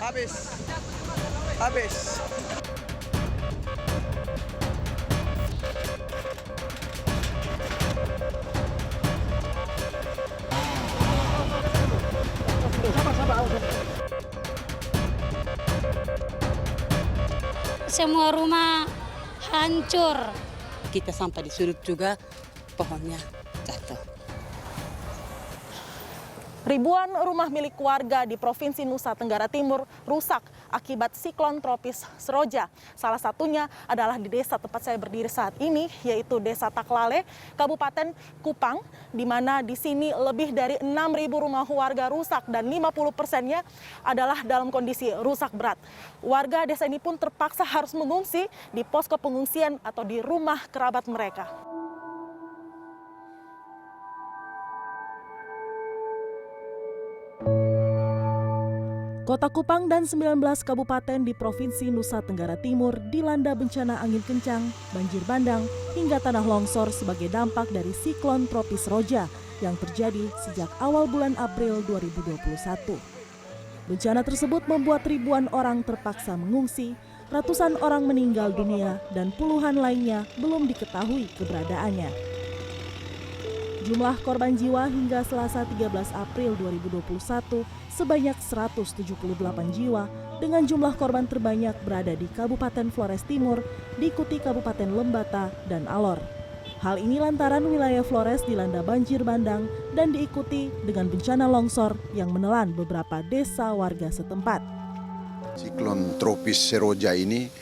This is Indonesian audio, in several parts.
Habis. Habis. Semua rumah hancur. Kita sampai di sudut juga pohonnya jatuh. Ribuan rumah milik warga di Provinsi Nusa Tenggara Timur rusak akibat siklon tropis Seroja. Salah satunya adalah di desa tempat saya berdiri saat ini, yaitu Desa Taklale, Kabupaten Kupang, di mana di sini lebih dari 6.000 rumah warga rusak dan 50%-nya adalah dalam kondisi rusak berat. Warga desa ini pun terpaksa harus mengungsi di posko pengungsian atau di rumah kerabat mereka. Kota Kupang dan 19 kabupaten di Provinsi Nusa Tenggara Timur dilanda bencana angin kencang, banjir bandang, hingga tanah longsor sebagai dampak dari siklon tropis Roja yang terjadi sejak awal bulan April 2021. Bencana tersebut membuat ribuan orang terpaksa mengungsi, ratusan orang meninggal dunia, dan puluhan lainnya belum diketahui keberadaannya. Jumlah korban jiwa hingga Selasa 13 April 2021 sebanyak 178 jiwa, dengan jumlah korban terbanyak berada di Kabupaten Flores Timur, diikuti Kabupaten Lembata dan Alor. Hal ini lantaran wilayah Flores dilanda banjir bandang dan diikuti dengan bencana longsor yang menelan beberapa desa warga setempat. Siklon tropis Seroja ini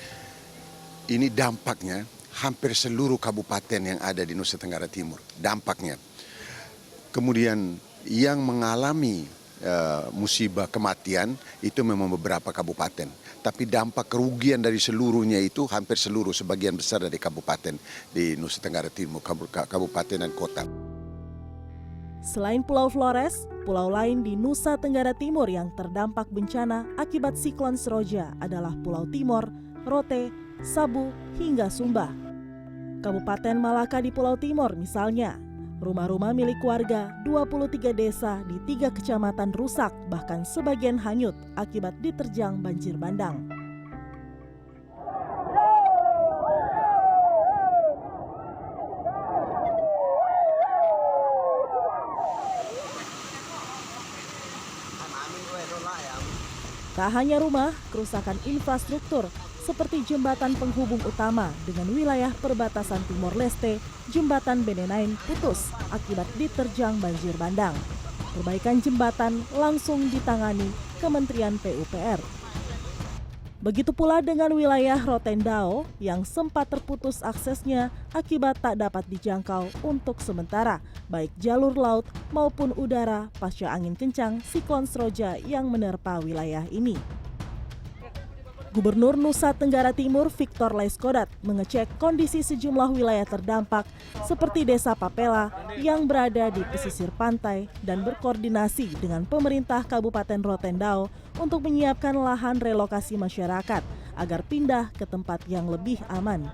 dampaknya hampir seluruh kabupaten yang ada di Nusa Tenggara Timur. Dampaknya. Kemudian yang mengalami musibah kematian itu memang beberapa kabupaten. Tapi dampak kerugian dari seluruhnya itu hampir seluruh, sebagian besar dari kabupaten di Nusa Tenggara Timur, kabupaten dan kota. Selain Pulau Flores, pulau lain di Nusa Tenggara Timur yang terdampak bencana akibat siklon Seroja adalah Pulau Timor, Rote, Sabu, hingga Sumba. Kabupaten Malaka di Pulau Timor misalnya, rumah-rumah milik warga 23 desa di 3 kecamatan rusak, bahkan sebagian hanyut akibat diterjang banjir bandang. Tak hanya rumah, kerusakan infrastruktur seperti jembatan penghubung utama dengan wilayah perbatasan Timor Leste, jembatan Benenain putus akibat diterjang banjir bandang. Perbaikan jembatan langsung ditangani Kementerian PUPR. Begitu pula dengan wilayah Rotendao yang sempat terputus aksesnya akibat tak dapat dijangkau untuk sementara, baik jalur laut maupun udara pasca angin kencang siklon Seroja yang menerpa wilayah ini. Gubernur Nusa Tenggara Timur Victor Laiskodat mengecek kondisi sejumlah wilayah terdampak seperti Desa Papela yang berada di pesisir pantai dan berkoordinasi dengan pemerintah Kabupaten Rotendao untuk menyiapkan lahan relokasi masyarakat agar pindah ke tempat yang lebih aman.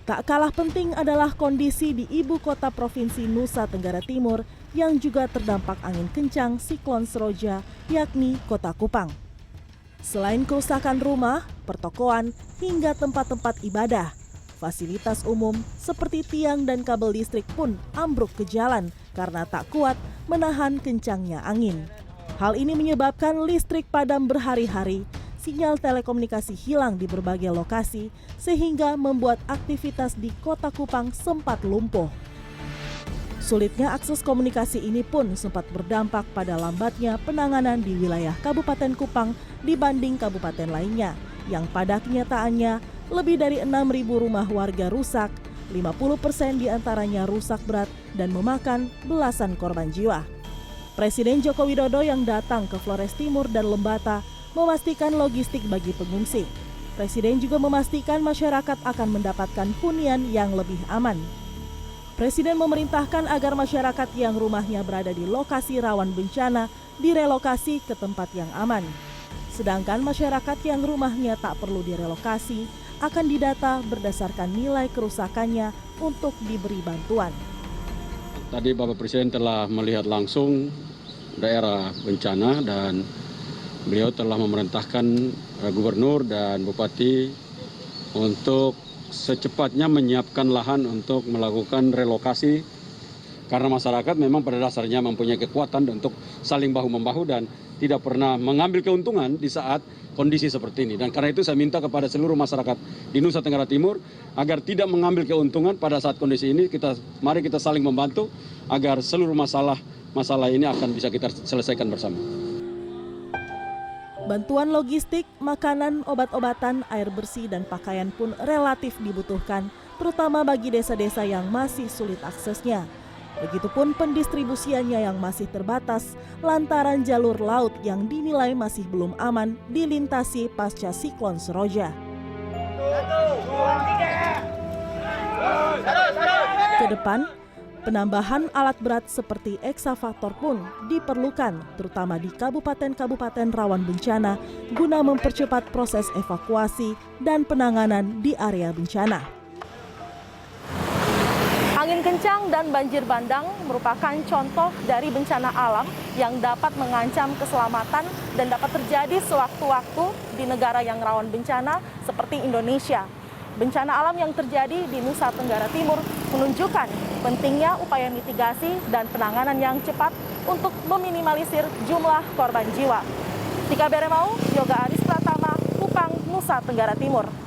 Tak kalah penting adalah kondisi di ibu kota Provinsi Nusa Tenggara Timur yang juga terdampak angin kencang siklon Seroja, yakni Kota Kupang. Selain kerusakan rumah, pertokoan, hingga tempat-tempat ibadah, fasilitas umum seperti tiang dan kabel listrik pun ambruk ke jalan karena tak kuat menahan kencangnya angin. Hal ini menyebabkan listrik padam berhari-hari, sinyal telekomunikasi hilang di berbagai lokasi, sehingga membuat aktivitas di Kota Kupang sempat lumpuh. Sulitnya akses komunikasi ini pun sempat berdampak pada lambatnya penanganan di wilayah Kabupaten Kupang dibanding kabupaten lainnya, yang pada kenyataannya lebih dari 6.000 rumah warga rusak, 50% diantaranya rusak berat dan memakan belasan korban jiwa. Presiden Joko Widodo yang datang ke Flores Timur dan Lembata memastikan logistik bagi pengungsi. Presiden juga memastikan masyarakat akan mendapatkan hunian yang lebih aman. Presiden memerintahkan agar masyarakat yang rumahnya berada di lokasi rawan bencana direlokasi ke tempat yang aman. Sedangkan masyarakat yang rumahnya tak perlu direlokasi akan didata berdasarkan nilai kerusakannya untuk diberi bantuan. Tadi Bapak Presiden telah melihat langsung daerah bencana dan Beliau telah memerintahkan gubernur dan bupati untuk secepatnya menyiapkan lahan untuk melakukan relokasi karena masyarakat memang pada dasarnya mempunyai kekuatan untuk saling bahu-membahu dan tidak pernah mengambil keuntungan di saat kondisi seperti ini. Dan karena itu saya minta kepada seluruh masyarakat di Nusa Tenggara Timur agar tidak mengambil keuntungan pada saat kondisi ini. Mari kita saling membantu agar seluruh masalah ini akan bisa kita selesaikan bersama. Bantuan logistik, makanan, obat-obatan, air bersih, dan pakaian pun relatif dibutuhkan, terutama bagi desa-desa yang masih sulit aksesnya. Begitupun pendistribusiannya yang masih terbatas lantaran jalur laut yang dinilai masih belum aman dilintasi pasca siklon Seroja. Kedepan, penambahan alat berat seperti eksavator pun diperlukan, terutama di kabupaten-kabupaten rawan bencana, guna mempercepat proses evakuasi dan penanganan di area bencana. Angin kencang dan banjir bandang merupakan contoh dari bencana alam yang dapat mengancam keselamatan dan dapat terjadi sewaktu-waktu di negara yang rawan bencana seperti Indonesia. Bencana alam yang terjadi di Nusa Tenggara Timur menunjukkan pentingnya upaya mitigasi dan penanganan yang cepat untuk meminimalisir jumlah korban jiwa. Tika Beremau, Yoga Aris Pratama, Kupang, Nusa Tenggara Timur.